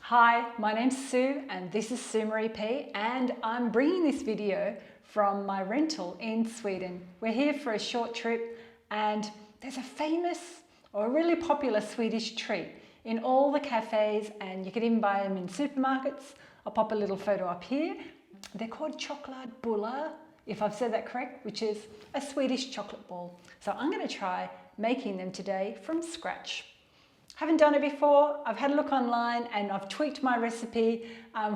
Hi, my name's Sue and this is Sue Maree P and I'm bringing this video from my rental in Sweden. We're here for a short trip and there's a famous or a really popular Swedish treat in all the cafes, and you can even buy them in supermarkets. I'll pop a little photo up here. They're called Chokladbollar, if I've said that correct, which is a Swedish chocolate ball. So I'm going to try making them today from scratch. Haven't done it before. I've had a look online and I've tweaked my recipe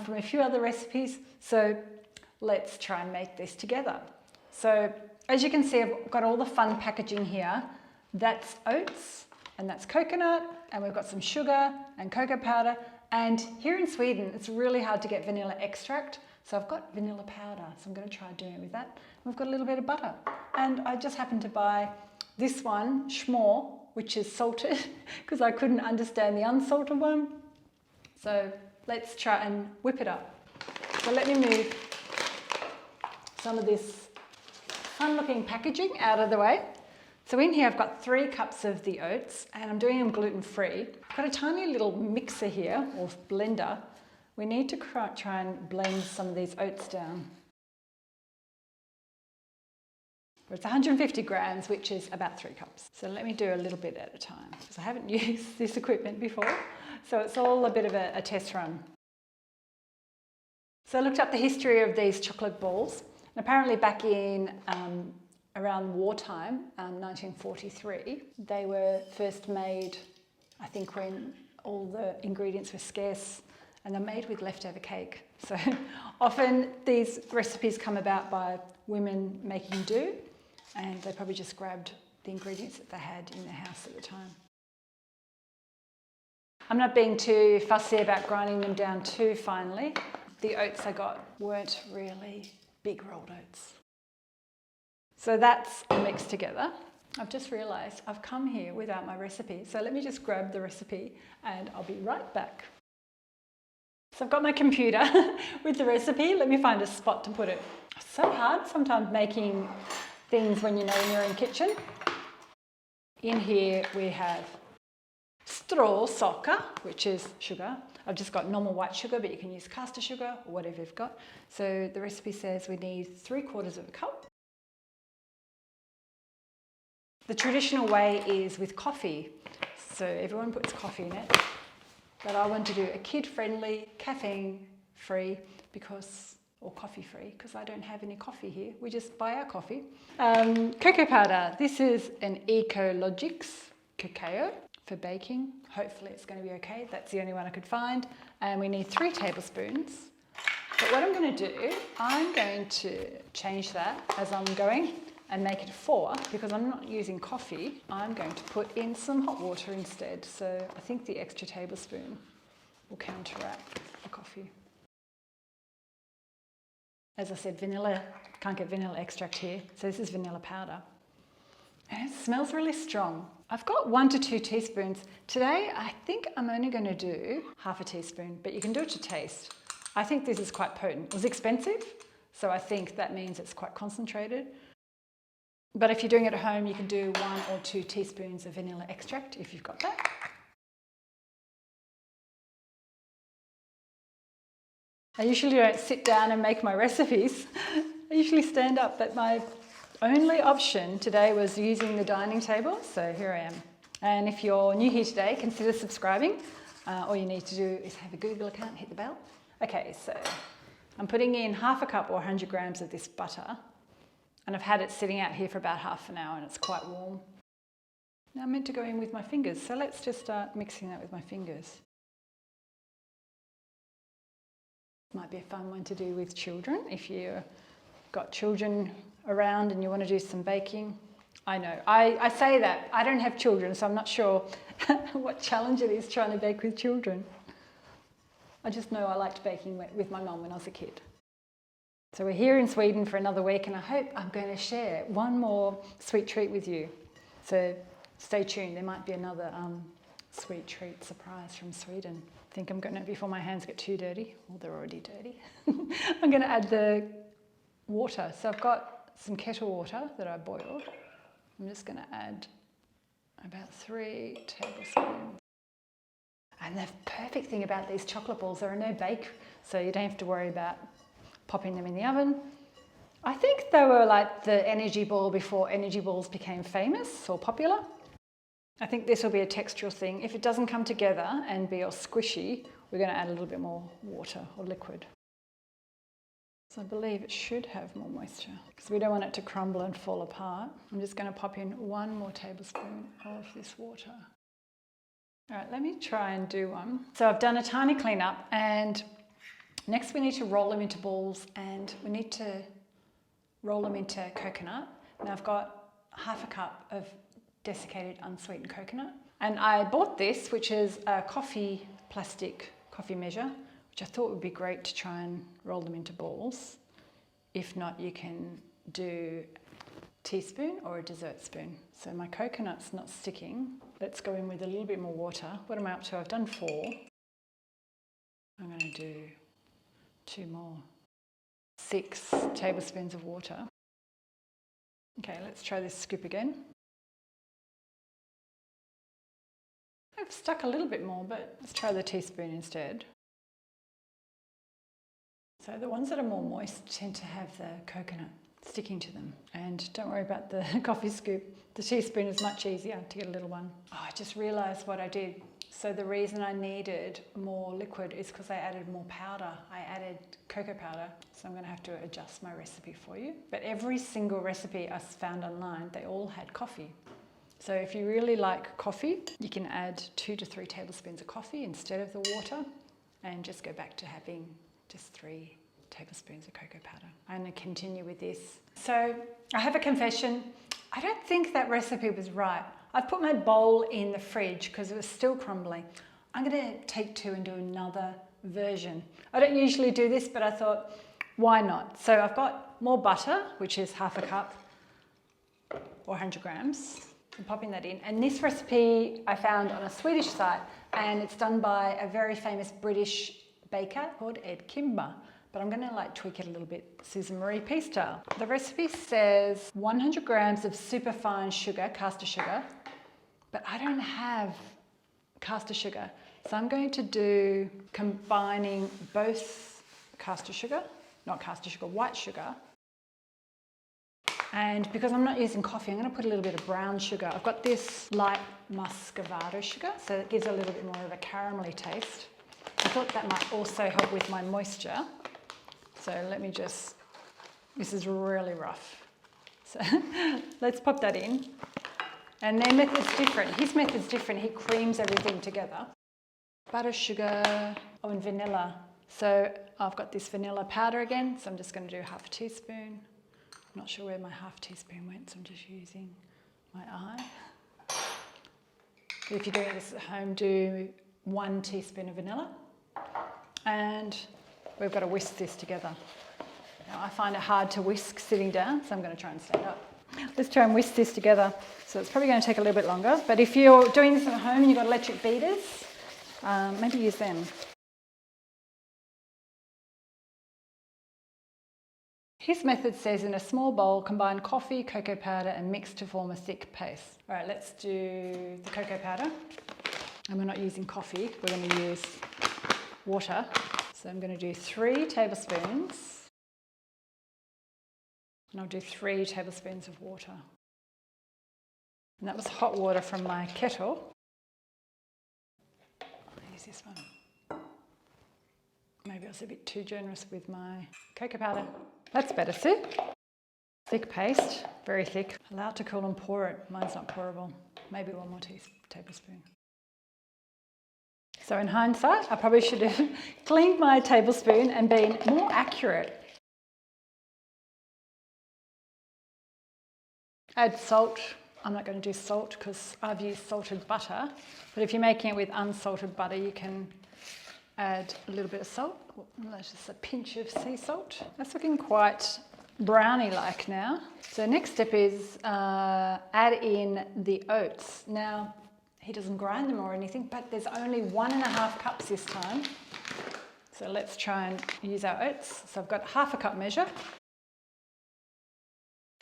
from a few other recipes. So let's try and make this together. So as you can see, I've got all the fun packaging here. That's oats and that's coconut, and we've got some sugar and cocoa powder. And here in Sweden, it's really hard to get vanilla extract. So I've got vanilla powder, so I'm going to try doing it with that. We've got a little bit of butter. And I just happened to buy this one, Schmore, which is salted because I couldn't understand the unsalted one. So let's try and whip it up. So let me move some of this fun looking packaging out of the way. So in here I've got 3 cups of the oats and I'm doing them gluten-free. I've got a tiny little mixer here, or blender. We need to try and blend some of these oats down. It's 150 grams, which is about 3 cups. So let me do a little bit at a time, because I haven't used this equipment before. So it's all a bit of a test run. So I looked up the history of these chocolate balls. And apparently back in around wartime, 1943, they were first made, I think, when all the ingredients were scarce, and they're made with leftover cake. So often these recipes come about by women making do, and they probably just grabbed the ingredients that they had in their house at the time. I'm not being too fussy about grinding them down too finely. The oats I got weren't really big rolled oats. So that's mixed together. I've just realised I've come here without my recipe. So let me just grab the recipe and I'll be right back. So I've got my computer with the recipe. Let me find a spot to put it. It's so hard sometimes making things when you're in the kitchen. In here we have stråsocker, which is sugar. I've just got normal white sugar, but you can use caster sugar or whatever you've got. So the recipe says we need 3/4 of a cup. The traditional way is with coffee. So everyone puts coffee in it. But I want to do a kid-friendly, caffeine-free, or coffee-free, because I don't have any coffee here. We just buy our coffee. Cocoa powder. This is an Ecologics cacao for baking. Hopefully it's going to be okay. That's the only one I could find. And we need 3 tablespoons. But what I'm going to do, I'm going to change that as I'm going and make it 4, because I'm not using coffee. I'm going to put in some hot water instead. So I think the extra tablespoon will counteract the coffee. As I said, vanilla, can't get vanilla extract here. So this is vanilla powder. And it smells really strong. I've got 1 to 2 teaspoons. Today, I think I'm only going to do half a teaspoon, but you can do it to taste. I think this is quite potent. It was expensive, so I think that means it's quite concentrated. But if you're doing it at home, you can do 1 or 2 teaspoons of vanilla extract if you've got that. I usually don't sit down and make my recipes. I usually stand up, but my only option today was using the dining table, so here I am. And if you're new here today, consider subscribing. All you need to do is have a Google account, hit the bell. Okay, so I'm putting in half a cup or 100 grams of this butter. And I've had it sitting out here for about half an hour and it's quite warm. Now I'm meant to go in with my fingers, so let's just start mixing that with my fingers. Might be a fun one to do with children if you've got children around and you want to do some baking. I know, I say that, I don't have children, so I'm not sure what challenge it is trying to bake with children. I just know I liked baking with my mum when I was a kid. So we're here in Sweden for another week and I hope I'm going to share one more sweet treat with you. So stay tuned, there might be another sweet treat surprise from Sweden. I think I'm going to, before my hands get too dirty, well they're already dirty, I'm going to add the water. So I've got some kettle water that I boiled. I'm just going to add about 3 tablespoons. And the perfect thing about these chocolate balls, there are no bake, so you don't have to worry about popping them in the oven. I think they were like the energy ball before energy balls became famous or popular. I think this will be a textural thing. If it doesn't come together and be all squishy, we're going to add a little bit more water or liquid. So I believe it should have more moisture because we don't want it to crumble and fall apart. I'm just going to pop in 1 more tablespoon of this water. All right, let me try and do one. So I've done a tiny cleanup, and next we need to roll them into balls, and we need to roll them into coconut. Now I've got 1/2 cup of desiccated unsweetened coconut, and I bought this, which is a plastic coffee measure, which I thought would be great to try and roll them into balls. If not, you can do a teaspoon or a dessert spoon. So my coconut's not sticking. Let's go in with a little bit more water. What am I up to? I've done 4. I'm going to do 2 more. 6 tablespoons of water. Okay, let's try this scoop again. I've stuck a little bit more, but let's try the teaspoon instead. So the ones that are more moist tend to have the coconut sticking to them. And don't worry about the coffee scoop. The teaspoon is much easier to get a little one. Oh, I just realised what I did. So the reason I needed more liquid is because I added more powder. I added cocoa powder. So I'm going to have to adjust my recipe for you. But every single recipe I found online, they all had coffee. So if you really like coffee, you can add 2 to 3 tablespoons of coffee instead of the water, and just go back to having just 3 tablespoons of cocoa powder. I'm going to continue with this. So I have a confession. I don't think that recipe was right. I've put my bowl in the fridge because it was still crumbling. I'm going to take 2 and do another version. I don't usually do this, but I thought, why not? So I've got more butter, which is 1/2 cup or 100 grams. I'm popping that in. And this recipe I found on a Swedish site, and it's done by a very famous British baker called Ed Kimber. But I'm going to tweak it a little bit, Sue Maree P style. The recipe says 100 grams of superfine sugar, caster sugar, but I don't have caster sugar. So I'm going to do combining both white sugar. And because I'm not using coffee, I'm going to put a little bit of brown sugar. I've got this light muscovado sugar, so it gives a little bit more of a caramelly taste. I thought that might also help with my moisture. So let me just, this is really rough. So let's pop that in. And their method's different. His method's different. He creams everything together. Butter, sugar, and vanilla. So I've got this vanilla powder again, so I'm just going to do 1/2 teaspoon. I'm not sure where my 1/2 teaspoon went, so I'm just using my eye. If you're doing this at home, do 1 teaspoon of vanilla. And we've got to whisk this together. Now, I find it hard to whisk sitting down, so I'm going to try and stand up. Let's try and whisk this together. So it's probably going to take a little bit longer, but if you're doing this at home and you've got electric beaters, maybe use them. His method says in a small bowl, combine coffee, cocoa powder and mix to form a thick paste. All right, let's do the cocoa powder. And we're not using coffee, we're going to use water. So I'm going to do 3 tablespoons. And I'll do 3 tablespoons of water. And that was hot water from my kettle. I'll use this one. Maybe I was a bit too generous with my cocoa powder. That's better, Sue. Thick paste, very thick. Allowed to cool and pour it. Mine's not pourable. Maybe 1 more tablespoon. So in hindsight, I probably should have cleaned my tablespoon and been more accurate. Add salt. I'm not going to do salt because I've used salted butter. But if you're making it with unsalted butter, you can add a little bit of salt. That's just a pinch of sea salt. That's looking quite brownie-like now. So next step is add in the oats. Now, he doesn't grind them or anything, but there's only 1.5 cups this time. So let's try and use our oats. So I've got 1/2 cup measure.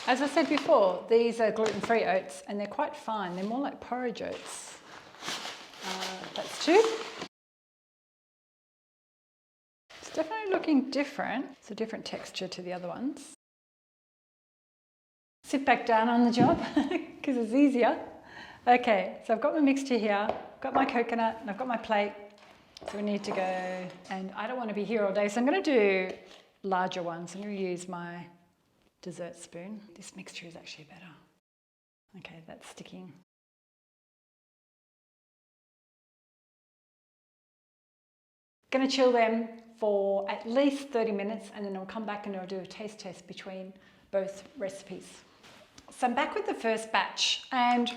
As I said before, these are gluten-free oats and they're quite fine. They're more like porridge oats. That's 2. definitely looking different. It's a different texture to the other ones. Sit back down on the job because it's easier. Okay, so I've got my mixture here, I've got my coconut and I've got my plate. So we need to go, and I don't want to be here all day, so I'm going to do larger ones. I'm going to use my dessert spoon. This mixture is actually better. Okay, that's sticking. Going to chill them for at least 30 minutes and then I'll come back and I'll do a taste test between both recipes. So I'm back with the first batch and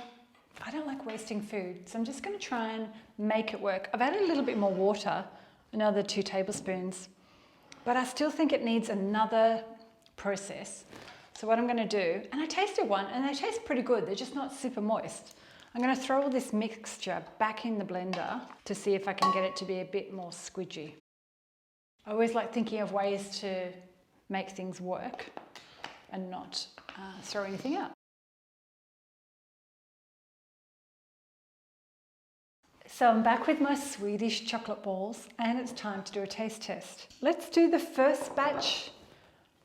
I don't like wasting food, so I'm just going to try and make it work. I've added a little bit more water, another 2 tablespoons, but I still think it needs another process. So what I'm going to do, and I tasted one and they taste pretty good, they're just not super moist. I'm going to throw all this mixture back in the blender to see if I can get it to be a bit more squidgy. I always like thinking of ways to make things work and not throw anything out. So I'm back with my Swedish chocolate balls and it's time to do a taste test. Let's do the first batch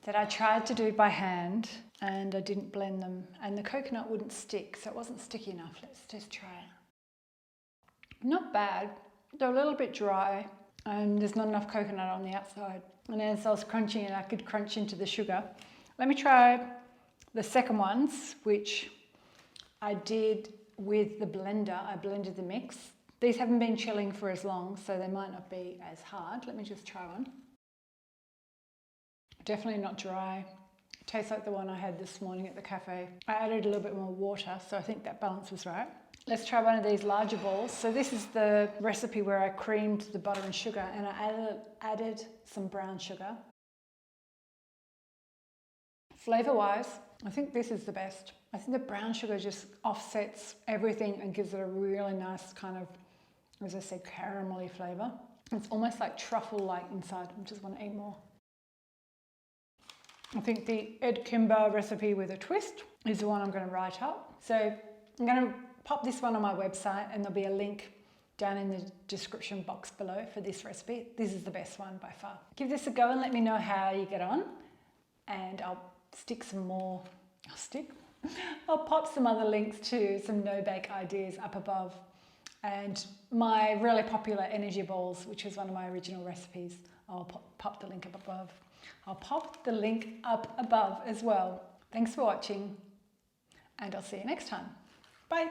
that I tried to do by hand and I didn't blend them and the coconut wouldn't stick, so it wasn't sticky enough. Let's just try it. Not bad, they're a little bit dry and there's not enough coconut on the outside. And as I was crunching it, I could crunch into the sugar. Let me try the second ones, which I did with the blender. I blended the mix. These haven't been chilling for as long, so they might not be as hard. Let me just try one. Definitely not dry. Tastes like the one I had this morning at the cafe. I added a little bit more water, so I think that balance was right. Let's try one of these larger balls. So this is the recipe where I creamed the butter and sugar and I added some brown sugar. Flavor-wise, I think this is the best. I think the brown sugar just offsets everything and gives it a really nice kind of, as I said, caramelly flavour. It's almost like truffle-like inside. I just want to eat more. I think the Ed Kimber recipe with a twist is the one I'm going to write up. So I'm going to pop this one on my website and there'll be a link down in the description box below for this recipe. This is the best one by far. Give this a go and let me know how you get on. And I'll stick some more, I'll pop some other links to some no-bake ideas up above. And my really popular energy balls, which is one of my original recipes, I'll pop the link up above. I'll pop the link up above as well. Thanks for watching and I'll see you next time. Bye.